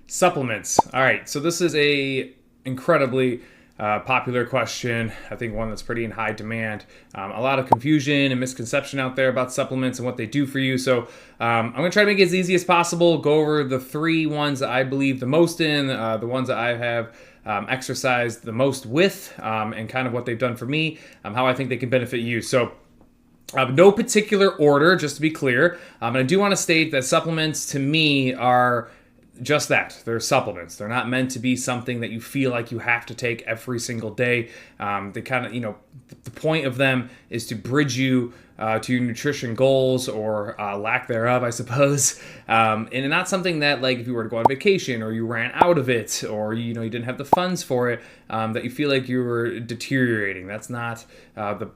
Supplements. All right, so this is a incredibly popular question. I think one that's pretty in high demand. A lot of confusion and misconception out there about supplements and what they do for you. So I'm going to try to make it as easy as possible. Go over the three ones that I believe the most in, the ones that I have exercised the most with, and kind of what they've done for me, how I think they can benefit you. So no particular order, just to be clear. And I do want to state that supplements to me are just that. They're supplements. They're not meant to be something that you feel like you have to take every single day. They kind of, the point of them is to bridge you to your nutrition goals or lack thereof, I suppose. And not something that, like, if you were to go on vacation or you ran out of it or, you didn't have the funds for it, that you feel like you were deteriorating. That's not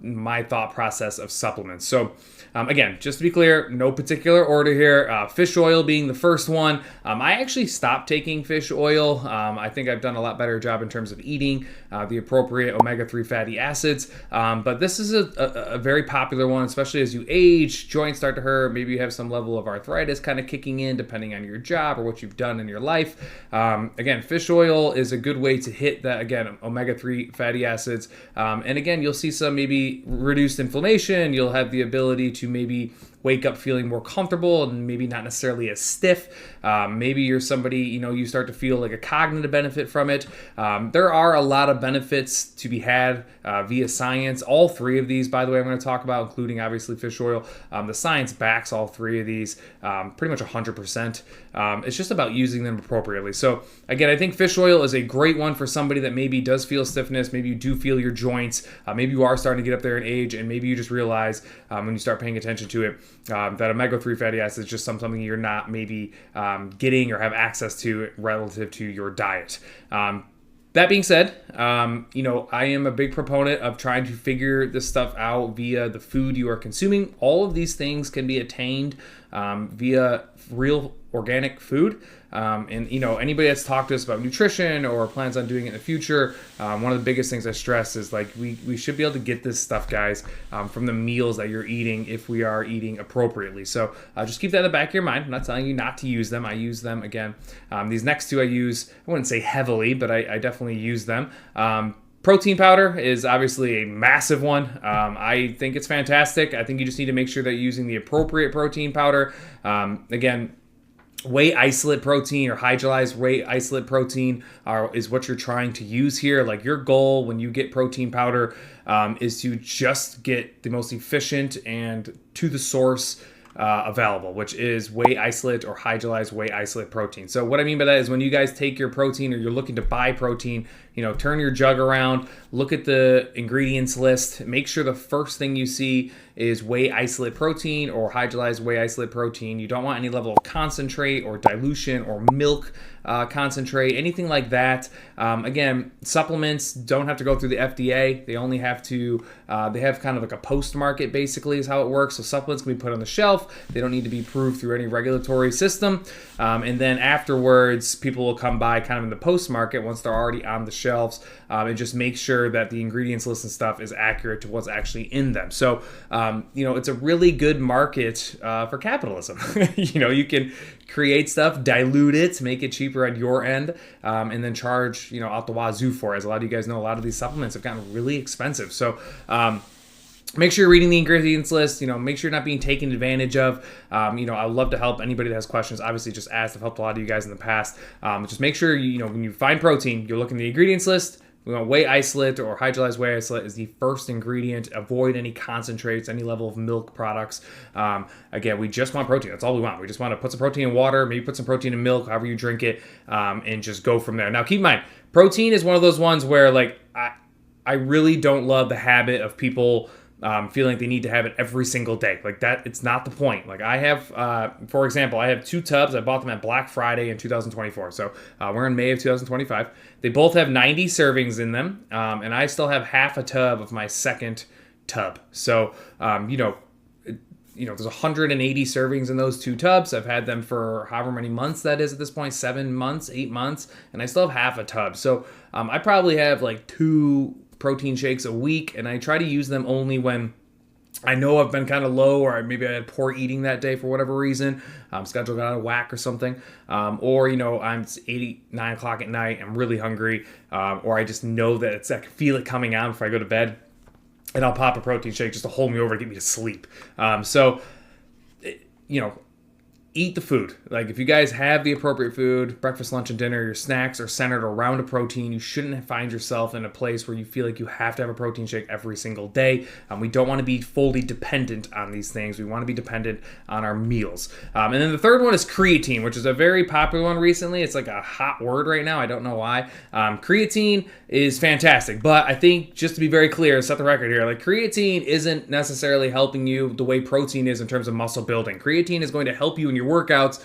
my thought process of supplements. So, again, just to be clear, no particular order here. Fish oil being the first one. I actually stopped taking fish oil. I think I've done a lot better job in terms of eating the appropriate omega-3 fatty acids. But this is a very popular one, especially as you age, joints start to hurt, maybe you have some level of arthritis kind of kicking in depending on your job or what you've done in your life. Again, fish oil is a good way to hit that, again, omega-3 fatty acids. And again, you'll see some maybe reduced inflammation. You'll have the ability to maybe wake up feeling more comfortable and maybe not necessarily as stiff. Maybe you're somebody, you start to feel like a cognitive benefit from it. There are a lot of benefits to be had via science. All three of these, by the way, I'm going to talk about, including obviously fish oil. The science backs all three of these pretty much 100%. It's just about using them appropriately. So again, I think fish oil is a great one for somebody that maybe does feel stiffness. Maybe you do feel your joints. Maybe you are starting to get up there in age, and maybe you just realize when you start paying attention to it, that omega-3 fatty acids is just something you're not maybe getting or have access to relative to your diet. That being said, I am a big proponent of trying to figure this stuff out via the food you are consuming. All of these things can be attained via real organic food. And anybody that's talked to us about nutrition or plans on doing it in the future, one of the biggest things I stress is, like, we should be able to get this stuff, guys, from the meals that you're eating if we are eating appropriately. So just keep that in the back of your mind. I'm not telling you not to use them. I use them, again. These next two I use, I wouldn't say heavily, but I definitely use them. Protein powder is obviously a massive one. I think it's fantastic. I think you just need to make sure that you're using the appropriate protein powder. Again, whey isolate protein or hydrolyzed whey isolate protein is what you're trying to use here. Like, your goal when you get protein powder is to just get the most efficient and to the source available, which is whey isolate or hydrolyzed whey isolate protein. So what I mean by that is, when you guys take your protein or you're looking to buy protein, turn your jug around, look at the ingredients list, make sure the first thing you see is whey isolate protein or hydrolyzed whey isolate protein. You don't want any level of concentrate or dilution or milk concentrate, anything like that. Again, supplements don't have to go through the FDA. They only have to, they have kind of like a post-market, basically, is how it works. So supplements can be put on the shelf. They don't need to be approved through any regulatory system. And then afterwards, people will come by kind of in the post-market once they're already on the shelves, and just make sure that the ingredients list and stuff is accurate to what's actually in them. So, it's a really good market for capitalism. You can create stuff, dilute it, make it cheaper on your end, and then charge, out the wazoo for it. As a lot of you guys know, a lot of these supplements have gotten really expensive. So, make sure you're reading the ingredients list. Make sure you're not being taken advantage of. I'd love to help anybody that has questions. Obviously, just ask. I've helped a lot of you guys in the past. Just make sure, when you find protein, you're looking at the ingredients list. Whey isolate or hydrolyzed whey isolate is the first ingredient. Avoid any concentrates, any level of milk products. Again, we just want protein. That's all we want. We just want to put some protein in water, maybe put some protein in milk, however you drink it, and just go from there. Now, keep in mind, protein is one of those ones where, like, I really don't love the habit of people feeling like they need to have it every single day. Like that, it's not the point. Like, I have, for example, I have 2 tubs. I bought them at Black Friday in 2024. So we're in May of 2025. They both have 90 servings in them. And I still have half a tub of my second tub. So, there's 180 servings in those 2 tubs. I've had them for however many months that is at this point, 7 months, 8 months, and I still have half a tub. So I probably have like 2 protein shakes a week, and I try to use them only when I know I've been kind of low, or maybe I had poor eating that day for whatever reason, schedule got out of whack or something, or it's 8, 9 o'clock at night, I'm really hungry, or I just know that I can feel it coming on before I go to bed, and I'll pop a protein shake just to hold me over to get me to sleep. So, eat the food. Like, if you guys have the appropriate food, breakfast, lunch, and dinner, your snacks are centered around a protein. You shouldn't find yourself in a place where you feel like you have to have a protein shake every single day. We don't want to be fully dependent on these things. We want to be dependent on our meals. And then the third one is creatine, which is a very popular one recently. It's like a hot word right now. I don't know why. Creatine is fantastic, but I think, just to be very clear, set the record here, like, creatine isn't necessarily helping you the way protein is in terms of muscle building. Creatine is going to help you in your workouts.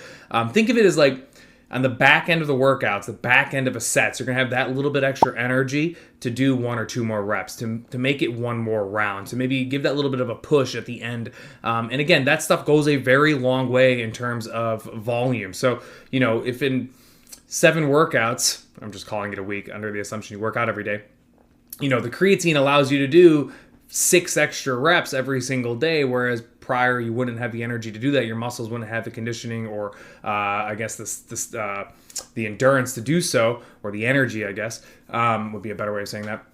Think of it as like on the back end of the workouts, the back end of a set. So you're gonna have that little bit extra energy to do 1 or 2 more reps, to make it 1 more round, to maybe give that little bit of a push at the end. And again, that stuff goes a very long way in terms of volume. So, if in 7 workouts, I'm just calling it a week under the assumption you work out every day, the creatine allows you to do 6 extra reps every single day, whereas prior you wouldn't have the energy to do that. Your muscles wouldn't have the conditioning, or I guess the endurance to do so, or the energy, I guess, would be a better way of saying that.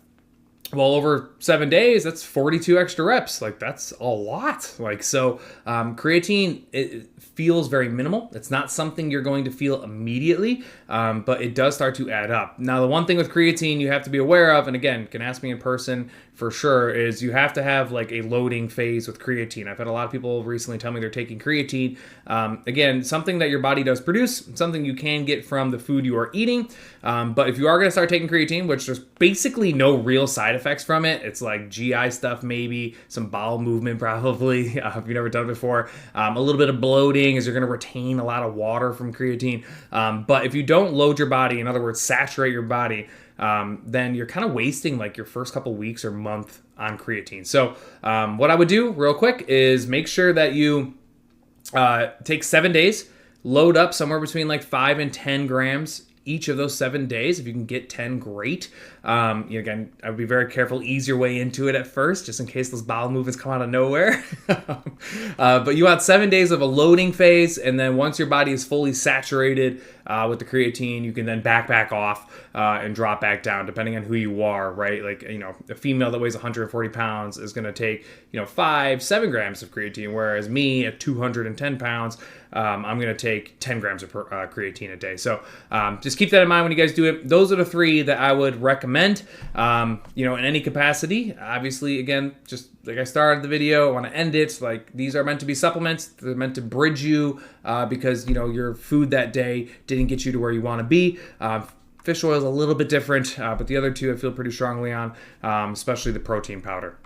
Well, over 7 days, that's 42 extra reps. Like, that's a lot. Like, so creatine, it feels very minimal. It's not something you're going to feel immediately, but it does start to add up. Now, the one thing with creatine you have to be aware of, and again, you can ask me in person for sure, is you have to have like a loading phase with creatine. I've had a lot of people recently tell me they're taking creatine. Again, something that your body does produce, something you can get from the food you are eating. But if you are going to start taking creatine, which there's basically no real side effects from it, it's like GI stuff, maybe some bowel movement, probably, if you've never done it before, a little bit of bloating, as you're going to retain a lot of water from creatine. But if you don't load your body, in other words, saturate your body, then you're kind of wasting like your first couple weeks or month on creatine. So what I would do real quick is make sure that you take 7 days, load up somewhere between like 5 and 10 grams each of those 7 days. If you can get 10, great. Again, I would be very careful, ease your way into it at first, just in case those bowel movements come out of nowhere. But you want 7 days of a loading phase, and then once your body is fully saturated with the creatine, you can then back off and drop back down, depending on who you are, right? Like, a female that weighs 140 pounds is going to take, 5-7 grams of creatine, whereas me at 210 pounds, I'm going to take 10 grams of creatine a day. So just keep that in mind when you guys do it. Those are the 3 that I would recommend, in any capacity. Obviously, again, just like I started the video, I want to end it. Like, these are meant to be supplements. They're meant to bridge you because, your food that day didn't get you to where you want to be. Fish oil is a little bit different, but the other 2 I feel pretty strongly on, especially the protein powder.